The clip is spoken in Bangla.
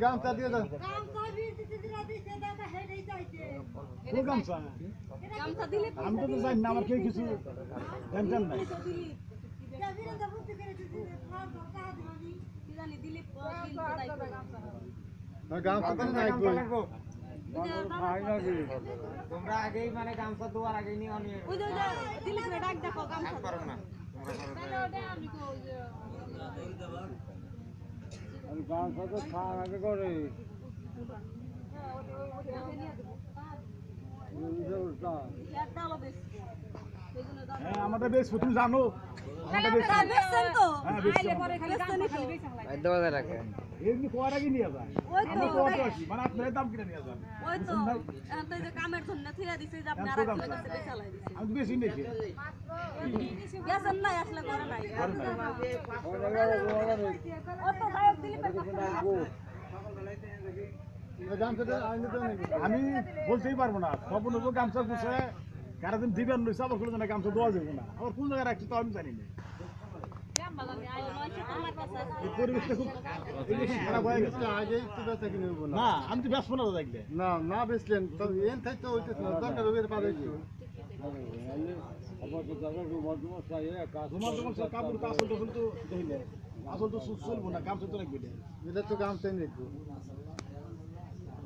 গামছা দিয়ে দাও আমি তো জানি না আমার কেউ কিছু টেনশন নাই গামছা তো নাই তোমরা আগেই মানে গামছা দেওয়ার আগেই নিয়ে গামছা তো খাওয়ার আগে করে আমাদের বেশ তুমি জানো এমনি কোয়ার আগে নিয়ে যায় আমরা কোয়ার আসি মানে আপনার দাম কিনে নিয়ে যান ওই তো এই যে কামের জন্য থিয়া দিছে যে আপনি আর একটা কাছে বেচালাই দিছে আমি বেশি নেছি গেছেন না আসলে করে নাই ও তো গায়ক দিলি আমি বলতেই পারবো না সব নতুন গামছা গুছে কারাদিন দিবেন লইছে আবার কোনো জায়গায় গামছা দেওয়া যাবে না আবার কোন জায়গায় রাখছি তো আমি জানি না না আমি তো ব্যস্ত না দেখলে না না বেচলেন আসল তো চলবো না গামছা তো রাখবে এটা তো গামছাই রাখবো